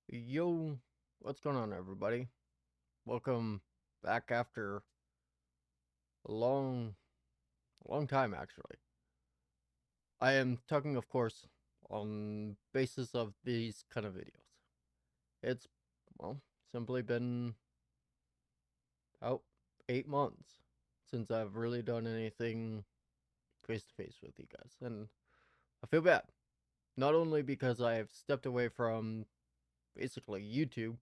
Yo, what's going on, everybody? Welcome back after a long time, actually. I am talking, of course, on basis of these kind of videos. It's, well, simply been about 8 months since I've really done anything face to face with you guys, and I feel bad. Not only because I've stepped away from basically YouTube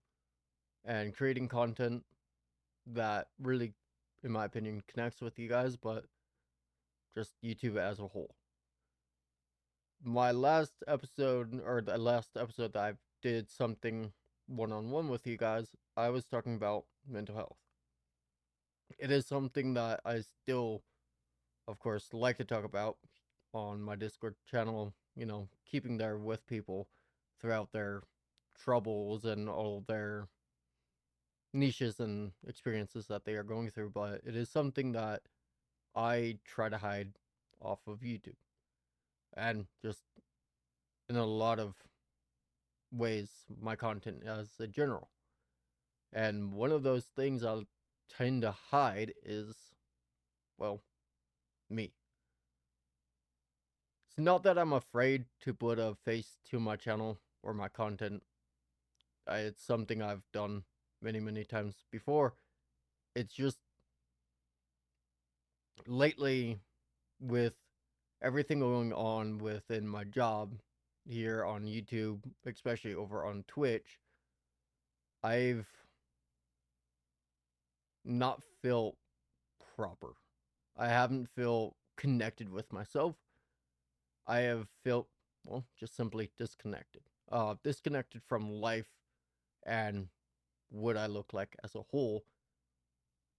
and creating content that really, in my opinion, connects with you guys, but just YouTube as a whole. My last episode, or the last episode that I did something one on one with you guys, I was talking about mental health. It is something that I still, of course, like to talk about on my Discord channel, keeping there with people throughout their troubles and all their niches and experiences that they are going through. But it is something that I try to hide off of YouTube and just in a lot of ways my content as a general. And one of those things I'll tend to hide is, well, me. It's not that I'm afraid to put a face to my channel or my content. It's something I've done many times before. It's just lately, with everything going on within my job here on YouTube, especially over on Twitch, I've not felt proper. I haven't felt connected with myself. I have felt, well, just simply disconnected. Disconnected from life and what I look like as a whole.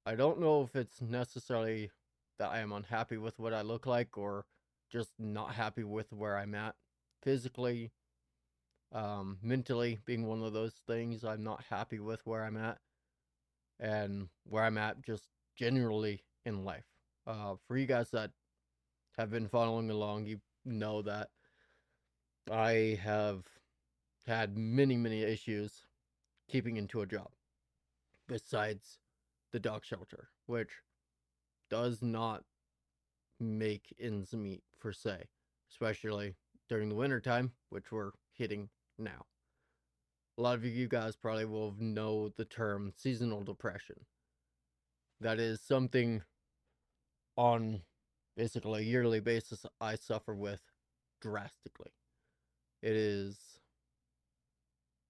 I don't know if it's necessarily that I am unhappy with what I look like or just not happy with where I'm at physically, mentally being one of those things. I'm not happy with where I'm at and where I'm at just generally in life. For you guys that have been following along, you know that I have had many issues keeping into a job besides the dog shelter, which does not make ends meet per se, especially during the winter time, which we're hitting now. A lot of you guys probably will know the term seasonal depression. That is something on basically a yearly basis I suffer with drastically. It is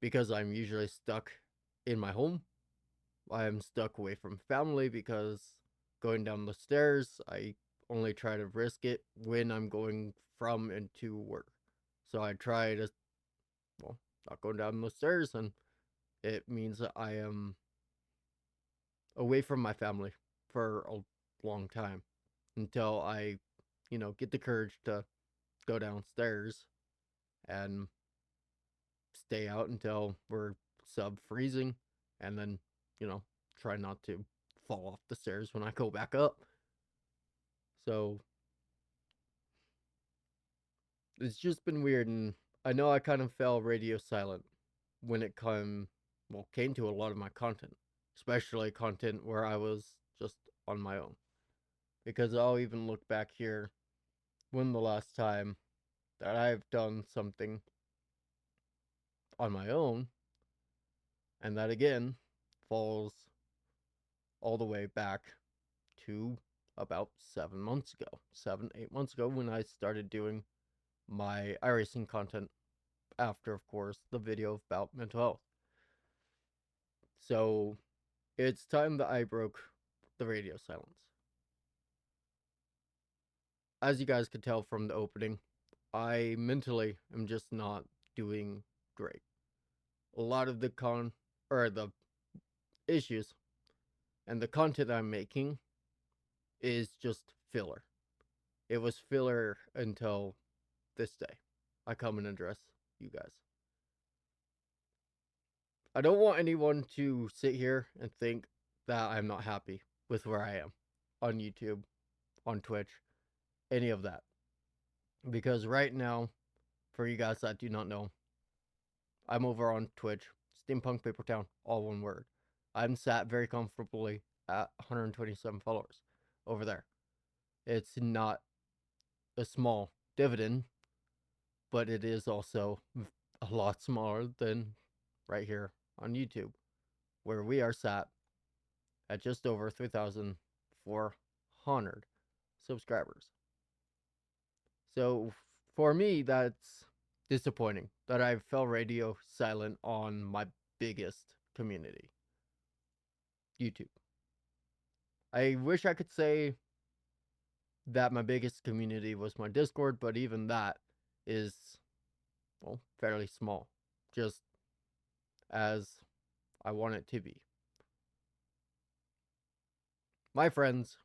because I'm usually stuck in my home. I am stuck away from family because going down the stairs, I only try to risk it when I'm going from and to work. So I try to, well, not going down the stairs, and it means that I am away from my family for a long time until I, get the courage to go downstairs and stay out until we're sub freezing and then, you know, try not to fall off the stairs when I go back up. So it's just been weird, and I know I kind of fell radio silent when it came to a lot of my content, especially content where I was just on my own. Because I'll even look back here when the last time that I've done something on my own, and that again falls all the way back to about 7 months ago, 7, 8 months ago, when I started doing my iRacing content after, of course, the video about mental health. So it's time that I broke the radio silence. As you guys could tell from the opening, I mentally am just not doing great. A lot of the issues and the content I'm making is just filler. It was filler until this day. I come and address you guys. I don't want anyone to sit here and think that I'm not happy with where I am on YouTube, on Twitch, any of that. Because right now, for you guys that do not know, I'm over on Twitch Steampunk Paper Town, all one word. I'm sat very comfortably at 127 followers over there. It's not a small dividend, but it is also a lot smaller than right here on YouTube, where we are sat at just over 3,400 subscribers. So for me, that's disappointing that I fell radio silent on my biggest community, YouTube. I wish I could say that my biggest community was my Discord, but even that is, well, fairly small, just as I want it to be. My friends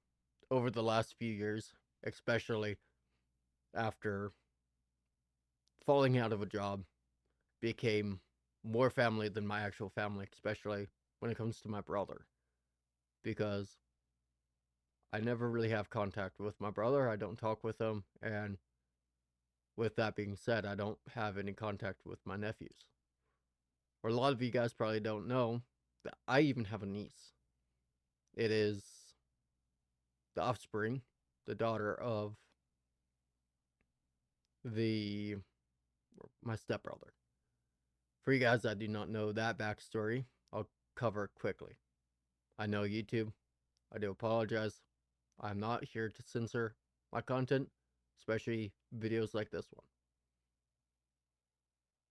over the last few years, especially after falling out of a job, became more family than my actual family, especially when it comes to my brother. Because I never really have contact with my brother, I don't talk with him, and with that being said, I don't have any contact with my nephews. Or a lot of you guys probably don't know that I even have a niece. It is the offspring, the daughter of my stepbrother. For you guys that do not know that backstory, I'll cover it quickly. I know YouTube. I do apologize. I'm not here to censor my content, especially videos like this one.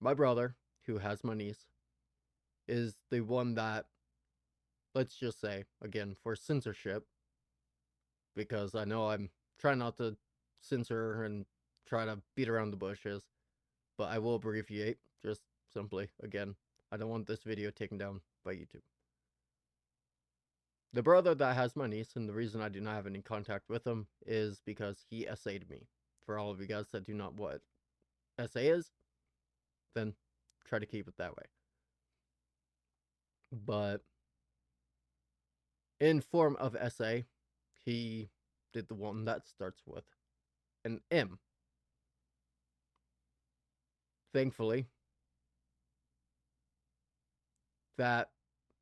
My brother, who has my niece, is the one that, let's just say, again, for censorship, because I know I'm trying not to censor and try to beat around the bushes, but I will abbreviate, just simply, again, I don't want this video taken down by YouTube. The brother that has my niece, and the reason I do not have any contact with him, is because he essayed me. For all of you guys that do not know what essay is, then try to keep it that way. But in form of essay, he did the one that starts with an M. Thankfully, that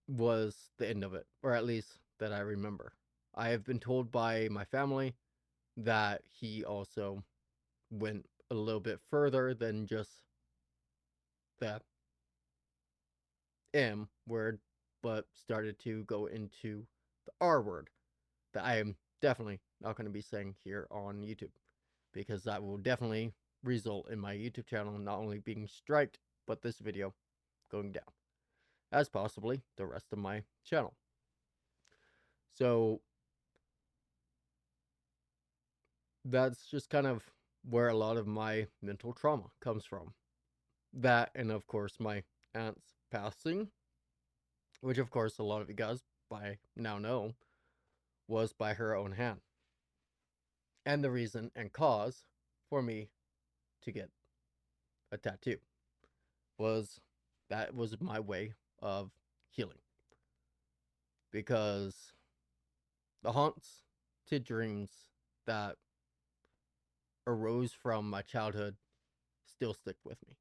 was the end of it, or at least that I remember. I have been told by my family that he also went a little bit further than just the M word, but started to go into the R word that I am definitely not going to be saying here on YouTube, because that will definitely result in my YouTube channel not only being striked, but this video going down, as possibly the rest of my channel. So that's just kind of where a lot of my mental trauma comes from. That, and of course my aunt's passing, which of course a lot of you guys by now know was by her own hand. And the reason and cause for me to get a tattoo was that was my way of healing. Because the haunts to dreams that arose from my childhood still stick with me.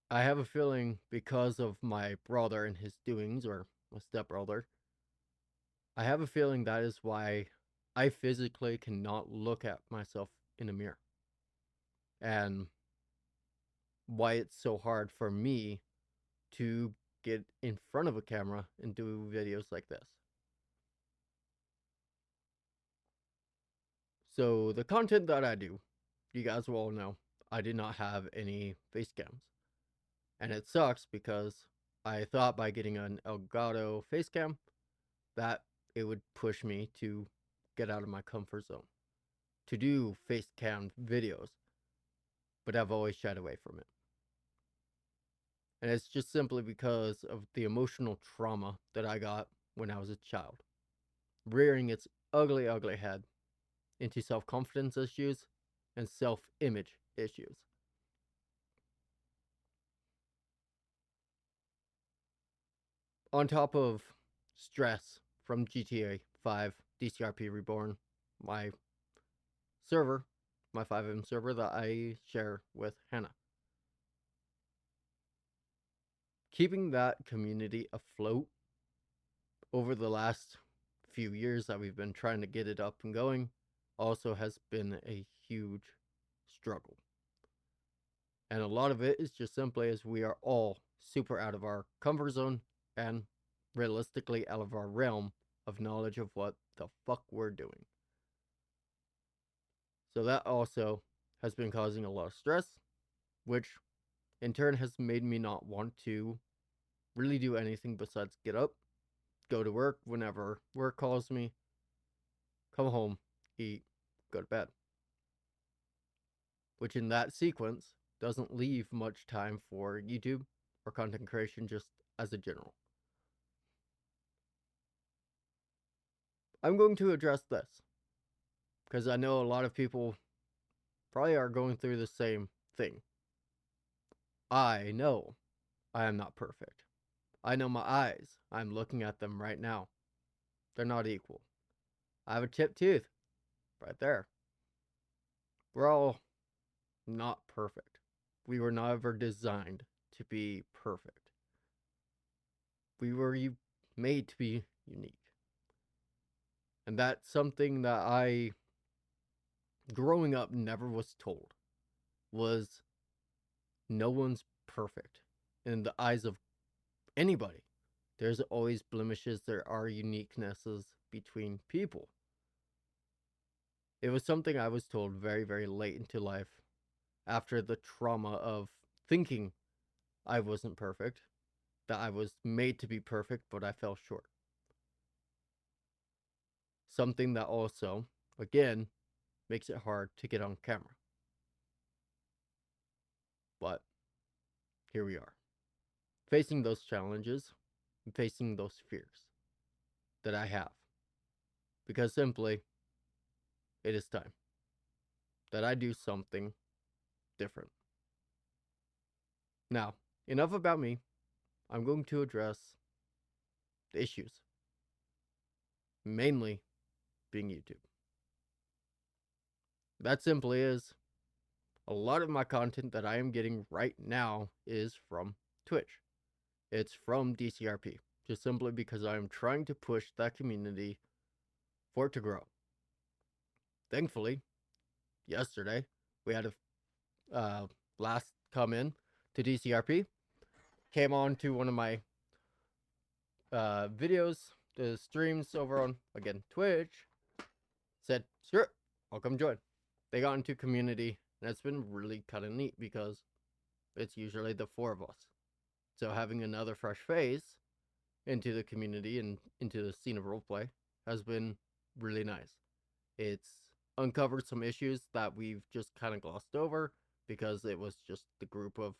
I have a feeling because of my brother and his doings, or my stepbrother, I have a feeling that is why I physically cannot look at myself in a mirror. And why it's so hard for me to get in front of a camera and do videos like this. So the content that I do, you guys will all know, I did not have any face cams. And it sucks because I thought by getting an Elgato face cam that it would push me to get out of my comfort zone, to do face cam videos, but I've always shied away from it. And it's just simply because of the emotional trauma that I got when I was a child, rearing its ugly, ugly head into self-confidence issues and self-image issues. On top of stress from GTA 5 DCRP Reborn, my server, my FiveM server that I share with Hannah. keeping that community afloat over the last few years that we've been trying to get it up and going also has been a huge struggle. And a lot of it is just simply as we are all super out of our comfort zone and realistically out of our realm of knowledge of what the fuck we're doing. So that also has been causing a lot of stress, which in turn has made me not want to really do anything besides get up, go to work whenever work calls me, come home, eat, go to bed. Which in that sequence doesn't leave much time for YouTube or content creation just as a general. I'm going to address this because I know a lot of people probably are going through the same thing. I know I am not perfect. I know my eyes. I'm looking at them right now. They're not equal. I have a chipped tooth right there. We're all not perfect. We were never designed to be perfect. We were made to be unique. And that's something that I, growing up, never was told. Was no one's perfect in the eyes of anybody. There's always blemishes. There are uniquenesses between people. It was something I was told very, very late into life after the trauma of thinking I wasn't perfect, that I was made to be perfect, but I fell short. Something that also, again, makes it hard to get on camera. But here we are, facing those challenges, and facing those fears that I have. Because simply, it is time that I do something different. Now, enough about me. I'm going to address the issues, mainly being YouTube. That simply is a lot of my content that I am getting right now is from Twitch. It's from DCRP, just simply because I am trying to push that community for it to grow. Thankfully, yesterday, we had a last come in to DCRP, came on to one of my videos, the streams over on, again, Twitch, said, sure, I'll come join. They got into community, and it's been really kind of neat because it's usually the four of us. So having another fresh face into the community and into the scene of roleplay has been really nice. It's uncovered some issues that we've just kind of glossed over because it was just the group of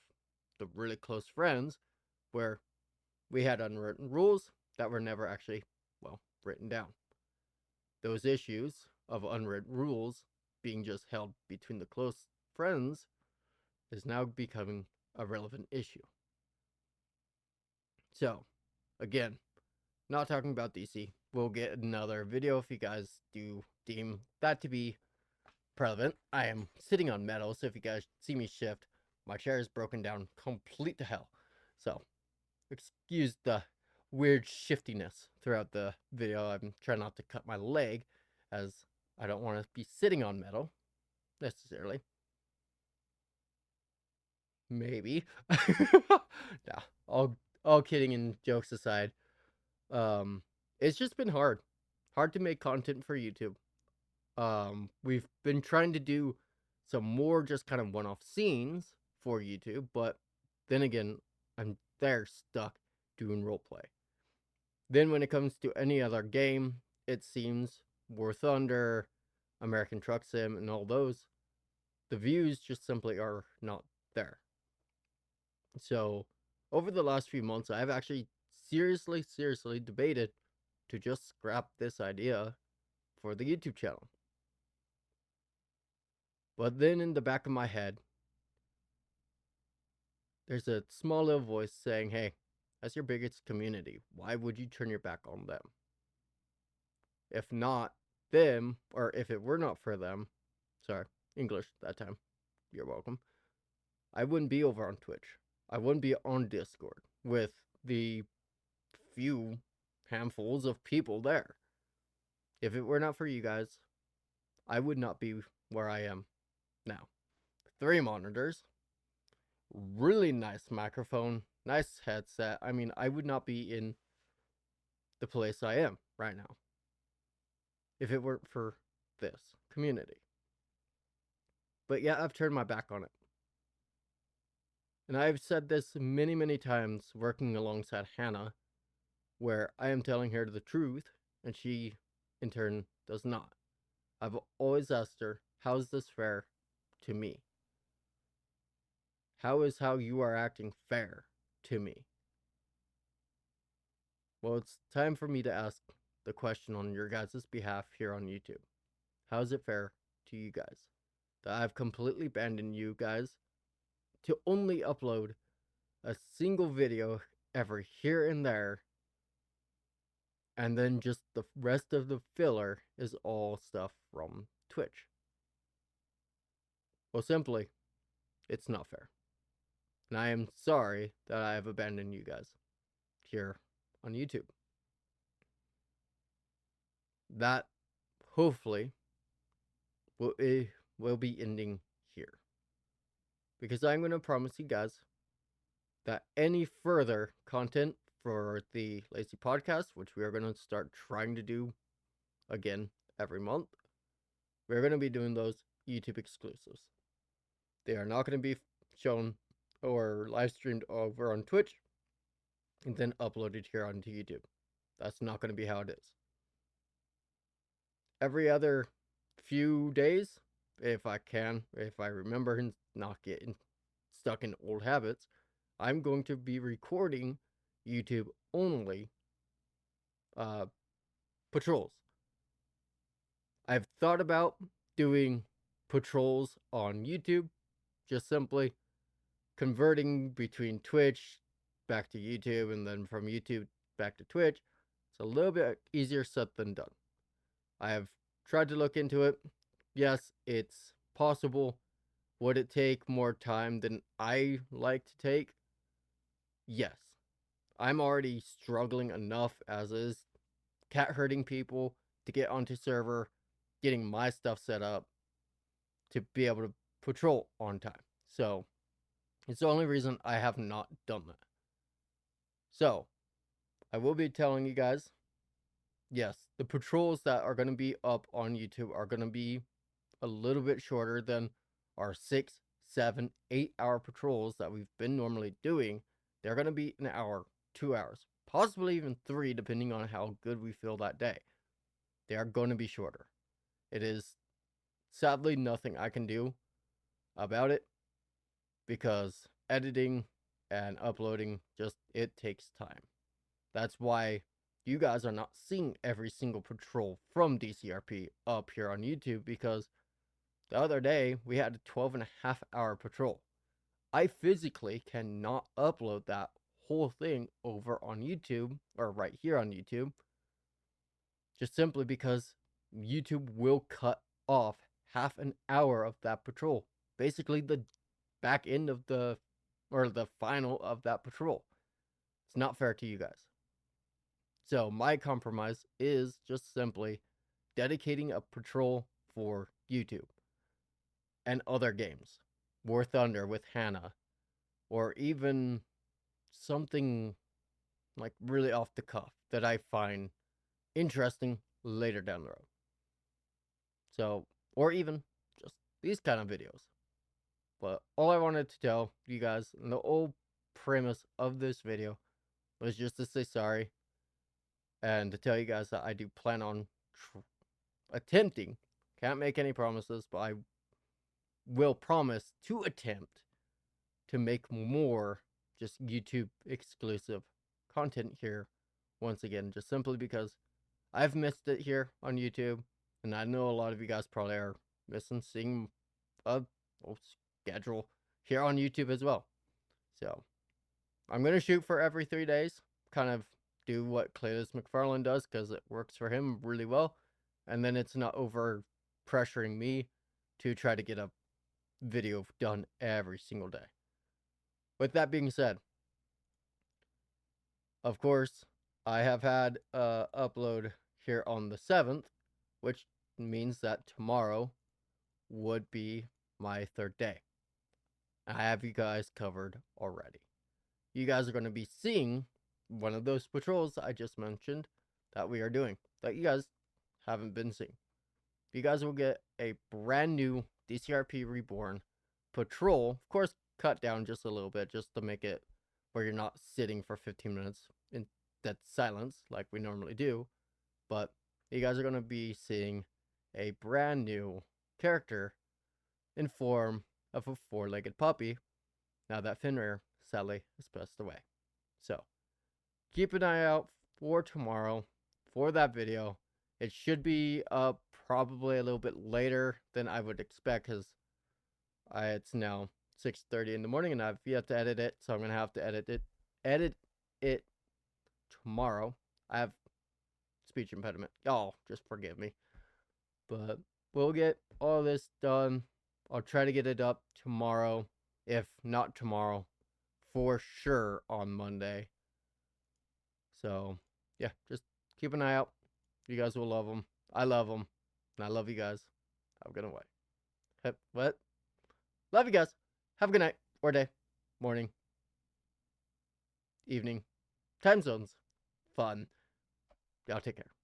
the really close friends where we had unwritten rules that were never actually, well, written down. Those issues of unwritten rules being just held between the close friends is now becoming a relevant issue. So, again, not talking about DC. We'll get another video if you guys do deem that to be relevant. I am sitting on metal, so if you guys see me shift, my chair is broken down complete to hell. So, excuse the weird shiftiness throughout the video. I'm trying not to cut my leg, as I don't want to be sitting on metal, necessarily. Maybe. Nah, all kidding and jokes aside. It's just been hard to make content for YouTube. We've been trying to do some more just kind of one-off scenes for YouTube, but then again, I'm there stuck doing roleplay. Then when it comes to any other game, it seems War Thunder, American Truck Sim, and all those, the views just simply are not there. So over the last few months, I've actually seriously debated to just scrap this idea for the YouTube channel. But then in the back of my head, there's a small little voice saying, hey, that's your biggest community. Why would you turn your back on them? If not them, or if it were not for them, sorry, English that time, you're welcome, I wouldn't be over on Twitch. I wouldn't be on Discord. with the few handfuls of people there. If it were not for you guys, I would not be where I am now. 3 monitors, really nice microphone, nice headset. I mean, I would not be in the place I am right now if it weren't for this community. But yeah, I've turned my back on it. And I've said this many, many times working alongside Hannah, where I am telling her the truth, and she, in turn, does not. I've always asked her, how's this fair to me? How is how you are acting fair to me? Well, it's time for me to ask the question on your guys' behalf here on YouTube. How is it fair to you guys that I've completely abandoned you guys to only upload a single video every here and there, and then just the rest of the filler is all stuff from Twitch? Well, simply, it's not fair. And I am sorry that I have abandoned you guys here on YouTube. That hopefully will be ending here. Because I'm going to promise you guys that any further content for the Lazy Podcast, which we are going to start trying to do again every month, we're going to be doing those YouTube exclusives. They are not going to be shown or live streamed over on Twitch and then uploaded here onto YouTube. That's not going to be how it is. Every other few days, if I remember and not getting stuck in old habits, I'm going to be recording YouTube only patrols. I've thought about doing patrols on YouTube, just simply converting between Twitch back to YouTube and then from YouTube back to Twitch. It's a little bit easier said than done. I have tried to look into it. Yes, it's possible. Would it take more time than I like to take? Yes. I'm already struggling enough as is, cat herding people to get onto server, getting my stuff set up to be able to patrol on time. So, it's the only reason I have not done that. So, I will be telling you guys, yes, the patrols that are going to be up on YouTube are going to be a little bit shorter than our 6, 7, 8 hour patrols that we've been normally doing. They're going to be an hour, 2 hours, possibly even 3, depending on how good we feel that day. They are going to be shorter. It is sadly nothing I can do about it because editing and uploading it takes time. That's why you guys are not seeing every single patrol from DCRP up here on YouTube, because the other day we had a 12.5 hour patrol. I physically cannot upload that whole thing over on YouTube or right here on YouTube, just simply because YouTube will cut off half an hour of that patrol. Basically the back end of the final of that patrol. It's not fair to you guys. So my compromise is just simply dedicating a patrol for YouTube and other games. War Thunder with Hannah, or even something like really off the cuff that I find interesting later down the road. So, or even just these kind of videos. But all I wanted to tell you guys, and the whole premise of this video, was just to say sorry and to tell you guys that I do plan on attempting, can't make any promises, but I will promise to attempt to make more just YouTube exclusive content here once again, just simply because I've missed it here on YouTube, and I know a lot of you guys probably are missing seeing a schedule here on YouTube as well. So I'm gonna shoot for every 3 days, kind of do what Cletus McFarlane does because it works for him really well, and then it's not over pressuring me to try to get a video done every single day. With that being said, Of course, I have had upload here on the 7th, which means that tomorrow would be my 3rd day. I have you guys covered already. You guys are going to be seeing one of those patrols I just mentioned that we are doing that you guys haven't been seeing. You guys will get a brand new DCRP Reborn patrol, of course, cut down just a little bit just to make it where you're not sitting for 15 minutes in dead silence like we normally do. But you guys are going to be seeing a brand new character in form of a four-legged puppy now that Fenrir sadly has passed away. So keep an eye out for tomorrow for that video. It should be up probably a little bit later than I would expect because it's now 6:30 in the morning and I've yet to edit it, so I'm gonna have to edit it tomorrow. I have speech impediment. Oh, just forgive me. But we'll get all this done. I'll try to get it up tomorrow. If not tomorrow, for sure on Monday. So, yeah, just keep an eye out. You guys will love them. I love them. And I love you guys. Have a good night. What? Love you guys. Have a good night. Or day. Morning. Evening. Time zones. Fun. Y'all take care.